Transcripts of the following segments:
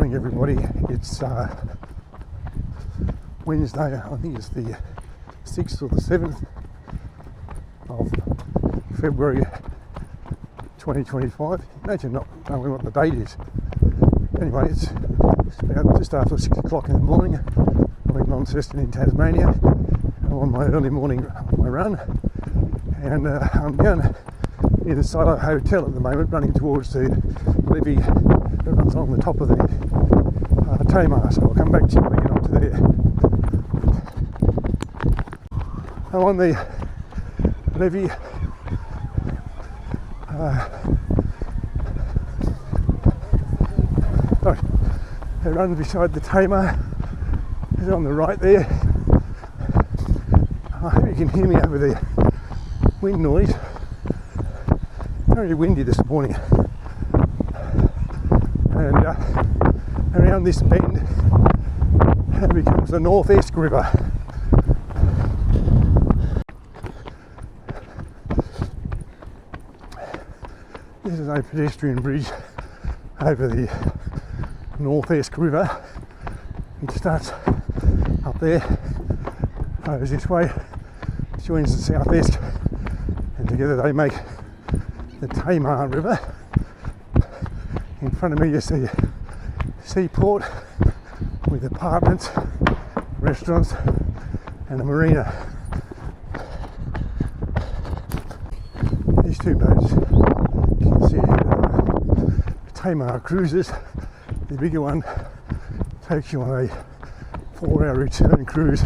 morning, everybody. It's Wednesday, I think it's the 6th or the 7th of February 2025. Imagine not knowing what the date is. Anyway, it's about just after 6 o'clock in the morning. I'm in Launceston in Tasmania. I'm on my early morning run, and I'm down near the Silo Hotel at the moment, running towards the levee that runs along the top of the Tamar. So I'll come back to you when I get onto there. I'm on the levee. It runs beside the Tamar. It's on the right there. I hope you can hear me over the wind noise. Very windy this morning. And around this bend it becomes the North Esk River. This is a pedestrian bridge over the North Esk River. It starts up there, goes this way, joins the South Esk, and together they make the Tamar River. In front of me you see a seaport with apartments, restaurants and a marina. These two boats you can see here, Tamar cruises. The bigger one takes you on a 4-hour return cruise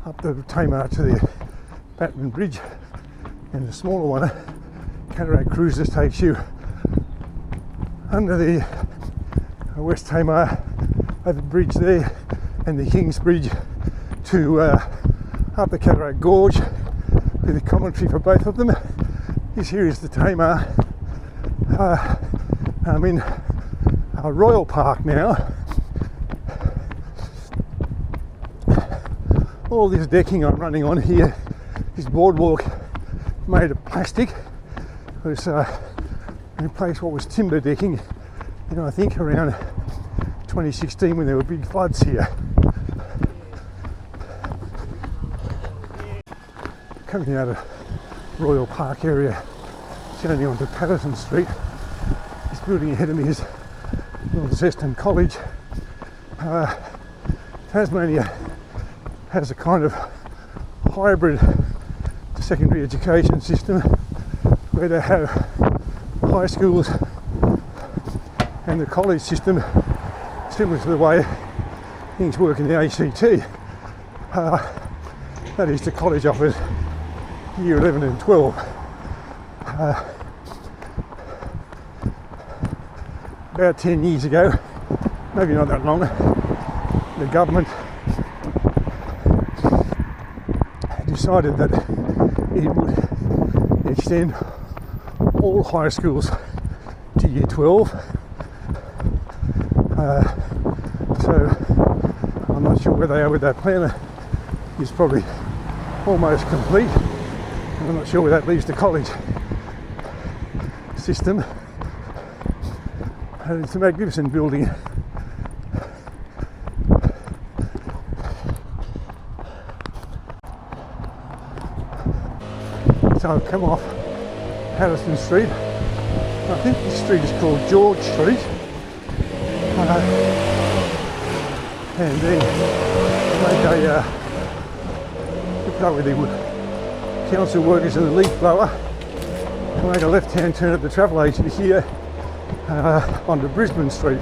up the Tamar to the Batman Bridge, and the smaller one, Cataract Cruises, takes you under the West Tamar over the bridge there and the King's Bridge to up the Cataract Gorge, with a commentary for both of them. This here is the Tamar. I'm in a Royal Park now. All this decking I'm running on here, this boardwalk made of plastic, was replaced what was timber decking, I think around 2016 when there were big floods here. Coming out of Royal Park area, turning onto Patterson Street. This building ahead of me is Launceston College. Tasmania has a kind of hybrid secondary education system where they have high schools and the college system similar to the way things work in the ACT. That is, the college offers year 11 and 12. About 10 years ago, maybe not that long, the government decided that it would extend all high schools to year 12. So I'm not sure where they are with that plan. It's probably almost complete. I'm not sure where that leaves the college system. It's a magnificent building. So I've come off Patterson Street. I think this street is called George Street. And then make a look up with the council workers and the leaf blower. And make a left-hand turn at the travel agent here onto Brisbane Street.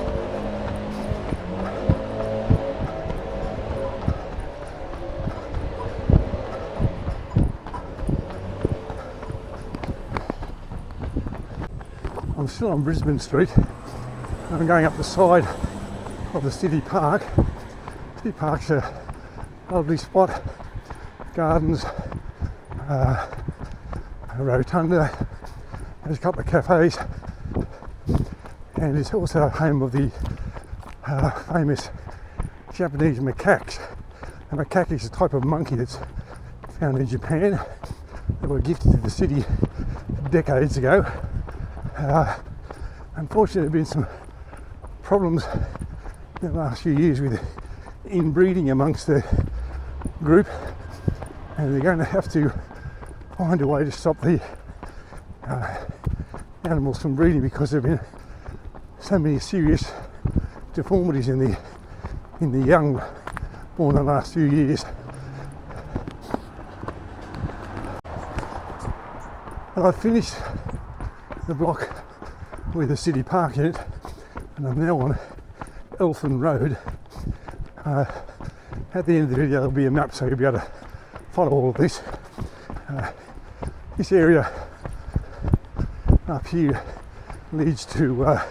I'm still on Brisbane Street. I'm going up the side of the City Park. City Park's a lovely spot. Gardens, a rotunda, there's a couple of cafes, and it's also home of the famous Japanese macaques. A macaque is a type of monkey that's found in Japan that were gifted to the city decades ago. Unfortunately, there have been some problems the last few years with inbreeding amongst the group, and they're going to have to find a way to stop the animals from breeding, because there have been so many serious deformities in the young born in the last few years. And I've finished the block with a city park in it, and I'm now on Elfin Road. At the end of the video there'll be a map, so you'll be able to follow all of this. This area up here leads to a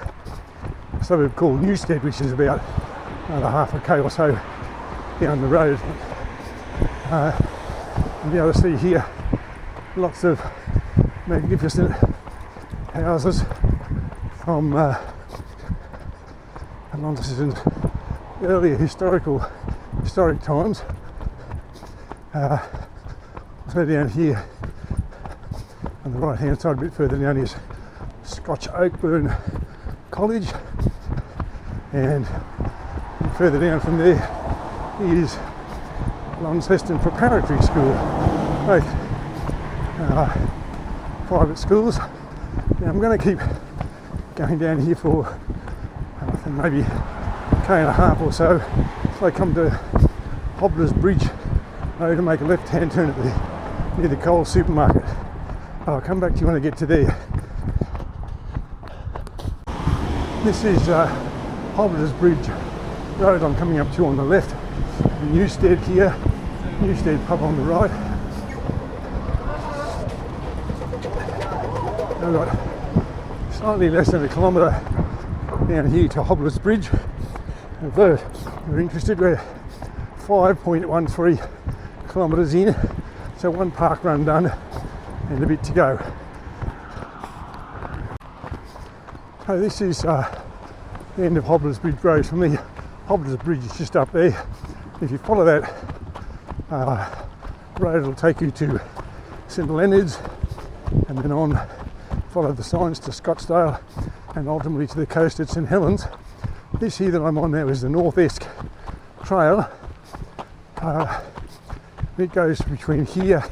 suburb called Newstead, which is about another half a k or so down the road. You'll be able to see here lots of magnificent houses from Launceston's earlier historic times. So down here on the right hand side, a bit further down, is Scotch Oakburn College, and further down from there is Launceston Preparatory School, both private schools. Now I'm going to keep going down here for I think maybe a k and a half or so, so I come to Hobbler's Bridge Road and make a left hand turn at near the Coles supermarket. I'll come back to you when I get to there. This is Hobbler's Bridge Road I'm coming up to on the left. Newstead here, Newstead pub on the right. I've got slightly less than a kilometre down here to Hobbler's Bridge. If you're interested, we're 5.13 kilometres in, so one park run done and a bit to go. So this is the end of Hobbler's Bridge Road. From the Hobbler's Bridge is just up there. If you follow that road, it'll take you to St Leonard's, and then on, follow the signs to Scottsdale, and ultimately to the coast at St Helens. This here that I'm on now is the North Esk Trail. It goes between here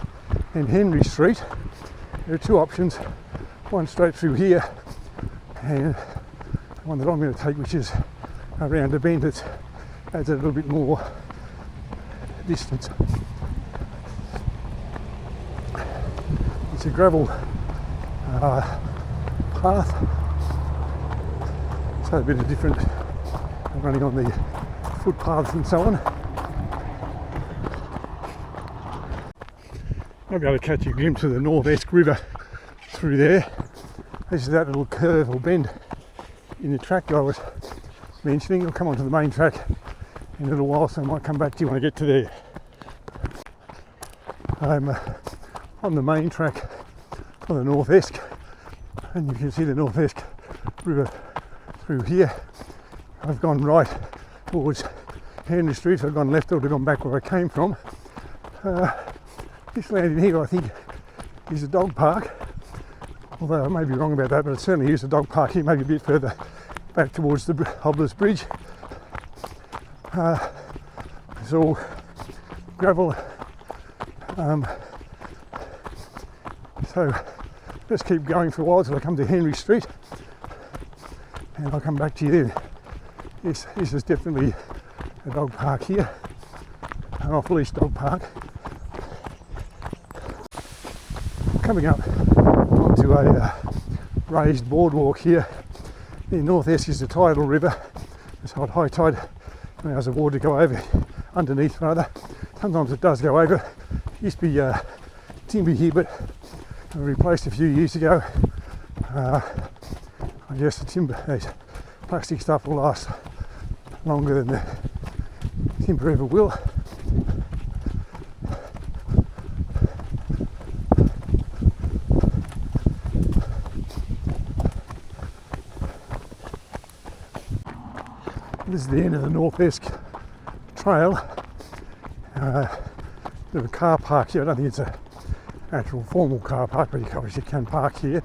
and Henry Street. There are two options, one straight through here, and one that I'm going to take, which is around a bend that adds a little bit more distance. It's a gravel path, so a bit of different running on the footpaths and so on. I'll be able to catch a glimpse of the North Esk River through there. This is that little curve or bend in the track that I was mentioning. I'll come onto the main track in a little while, so I might come back to you when I get to there. I'm on the main track for the North Esk, and you can see the North Esk River through here. I've gone right towards Henry Street, so I've gone left, or I've gone back where I came from. This land in here, I think, is a dog park, although I may be wrong about that, but it certainly is a dog park here, maybe a bit further back towards the Hobbler's Bridge. It's all gravel, so let's keep going for a while till I come to Henry Street, and I'll come back to you then. This is definitely a dog park here, an off-leash dog park. Coming up onto a raised boardwalk here. The North Esk is the tidal river, so at high tide allows the water to go over, underneath rather. Sometimes it does go over. It used to be timber here, but replaced a few years ago. I guess the timber, plastic stuff will last longer than the timber ever will. This is the end of the North Esk Trail. There's a car park here. I don't think it's an actual formal car park, but you obviously can park here.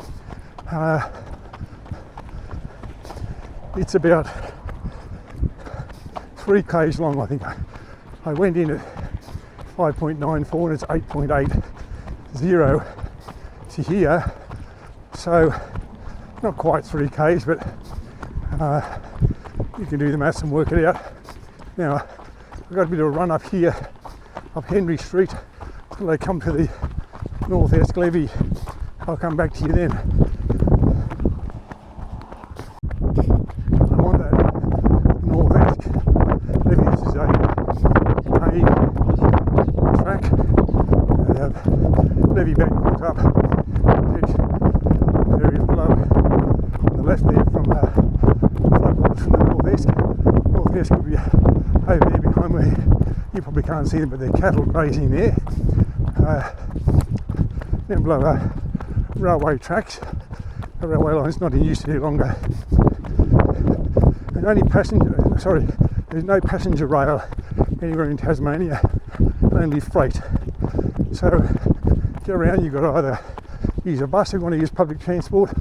It's about 3 k's long. I think I went in at 5.94 and it's 8.80 to here, so not quite 3 k's, but you can do the maths and work it out. Now I've got a bit of a run up here, up Henry Street, till I come to the North Esk levee. I'll come back to you then. I'm on that North Esk levee. This is a main track. They have levee bank goes up. There is below on the left there from floodwaters from the North Esk. North Esk would be over there behind me. You probably can't see them, but they're cattle grazing there. Then below railway tracks. The railway line's not in use any longer. And there's no passenger rail anywhere in Tasmania, only freight. So to get around, you've got to either use a bus if you want to use public transport,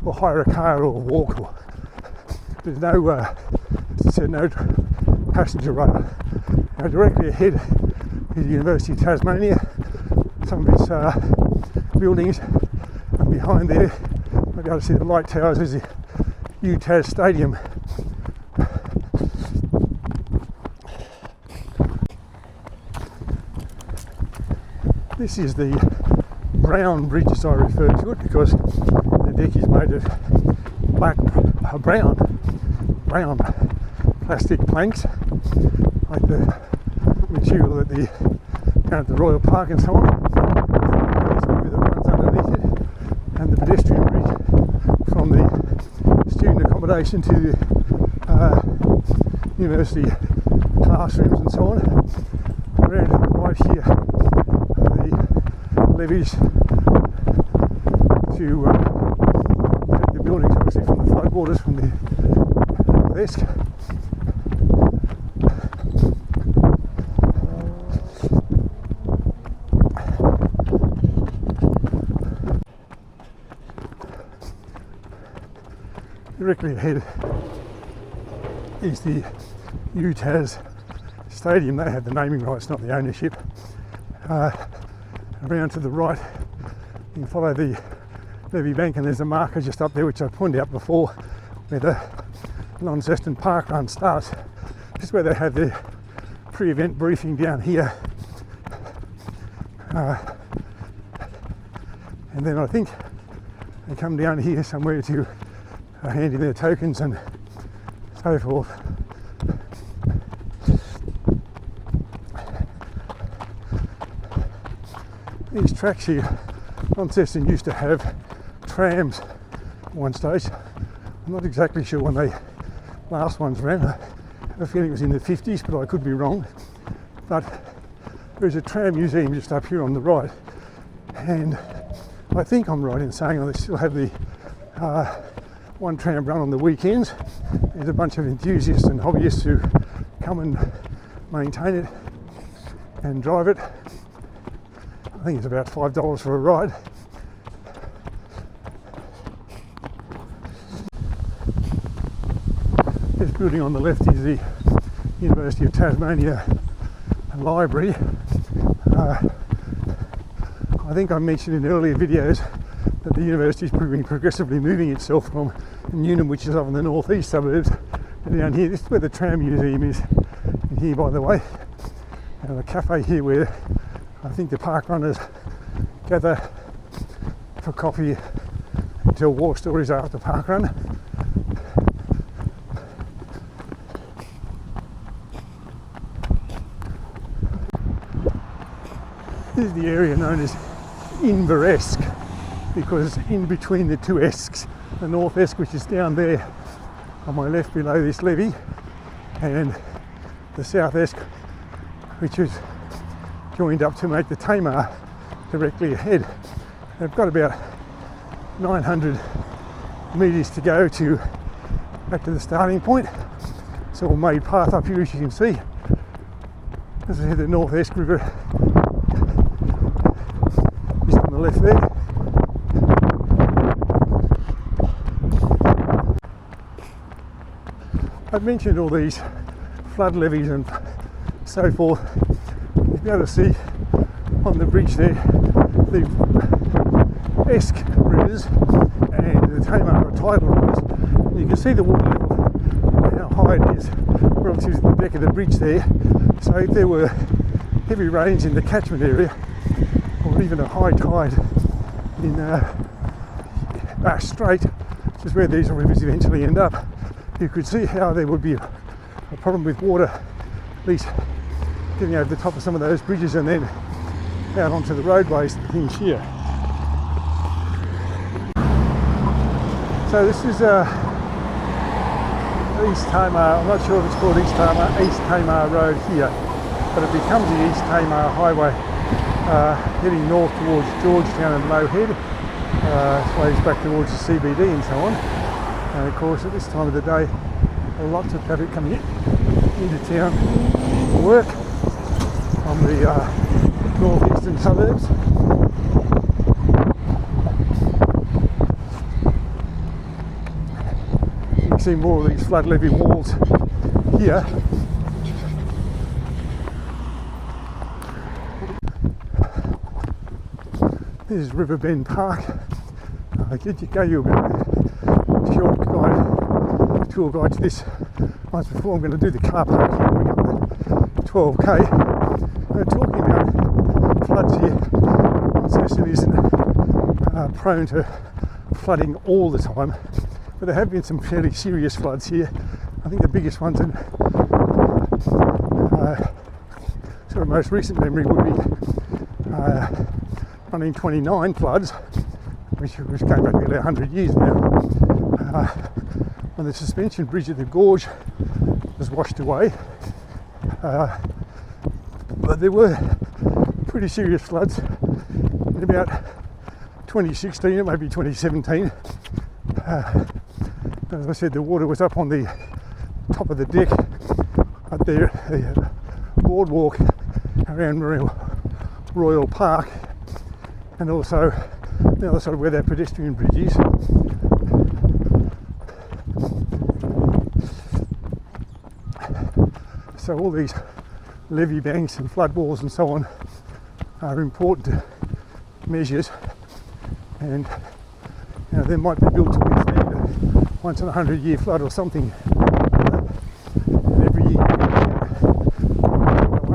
or hire a car or walk. There's no, as I said, no passenger rail. Now directly ahead is the University of Tasmania. Some of its buildings, and behind there, I'll be able to see the light towers, is the UTAS Stadium. This is the brown bridge, as I refer to it, because the deck is made of brown plastic planks, like the material that down at the Royal Park and so on. There's a river that runs underneath it, and the pedestrian bridge from the student accommodation to the university classrooms and so on. Around to the right here are the levees to protect the buildings, obviously, from the floodwaters from the North Esk. Directly ahead is the UTAS Stadium. They have the naming rights, not the ownership. Around to the right, you can follow the levee bank, and there's a marker just up there which I pointed out before, where the Launceston park run starts. This is where they have their pre-event briefing down here. And then I think they come down here somewhere to hand in their tokens and so forth. These tracks here, Launceston used to have trams at one stage. I'm not exactly sure when they last ones ran. I have a feeling it was in the 50s, but I could be wrong. But there's a tram museum just up here on the right, and I think I'm right in saying they still have the one tram run on the weekends. There's a bunch of enthusiasts and hobbyists who come and maintain it and drive it. I think it's about $5 for a ride. This building on the left is the University of Tasmania Library. I think I mentioned in earlier videos that the university is progressively moving itself from Newnham, which is up in the northeast suburbs, to down here. This is where the tram museum is, in here, by the way. And a cafe here where I think the park runners gather for coffee and tell war stories after park run. This is the area known as Inveresk, because it's in between the two Esks, the North Esk, which is down there on my left below this levee, and the South Esk, which is joined up to make the Tamar directly ahead. They've got about 900 metres to go back to the starting point. It's all made path up here, as you can see. As I said, the North Esk River is on the left there. I've mentioned all these flood levees and so forth. You'll be able to see on the bridge there the Esk rivers and the Tamar tidal rivers. You can see the water level, how high it is relative to the deck of the bridge there. So if there were heavy rains in the catchment area, or even a high tide in Bass Strait, which is where these rivers eventually end up, you could see how there would be a problem with water, at least getting over the top of some of those bridges and then out onto the roadways and things here. So this is East Tamar. I'm not sure if it's called East Tamar Road here, but it becomes the East Tamar Highway heading north towards Georgetown and Low Head, ways back towards the CBD and so on. And of course at this time of the day, lots of traffic coming into town for work from the northeastern suburbs. You can see more of these flood levee walls here. This is Riverbend Park. I gave you a short tour guide to this once before. I'm going to do the car park here, bring up the 12k. We're talking about floods here. Launceston isn't prone to flooding all the time, but there have been some fairly serious floods here. I think the biggest ones in sort of most recent memory would be 1929 floods, which was going back nearly 100 years now, when the suspension bridge at the gorge was washed away. But there were pretty serious floods in about 2016 or maybe 2017. As I said, the water was up on the top of the deck up there, the boardwalk around Royal Park, and also the other side where that pedestrian bridge is. So all these levee banks and flood walls and so on are important measures, and they might be built to withstand a once in a 100-year flood or something. And every year, a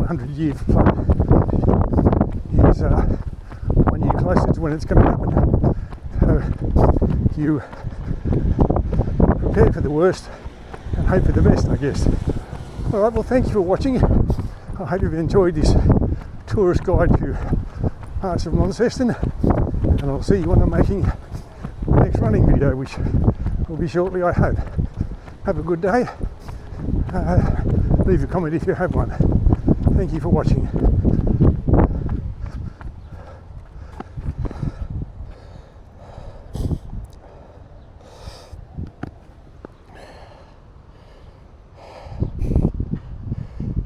100-year flood is 1 year closer to when it's going to happen. So you prepare for the worst and hope for the best, I guess. Alright, well, thank you for watching. I hope you've enjoyed this tourist guide to parts of Launceston, and I'll see you when I'm making the next running video, which will be shortly, I hope. Have a good day. Leave a comment if you have one. Thank you for watching.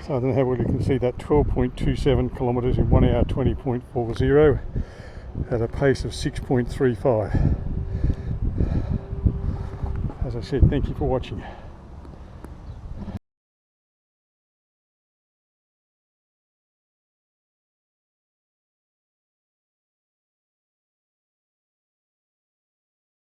So I don't know how well you can see that. 12.27 kilometres in 1 hour 20.40 at a pace of 6.35. As I said, thank you for watching.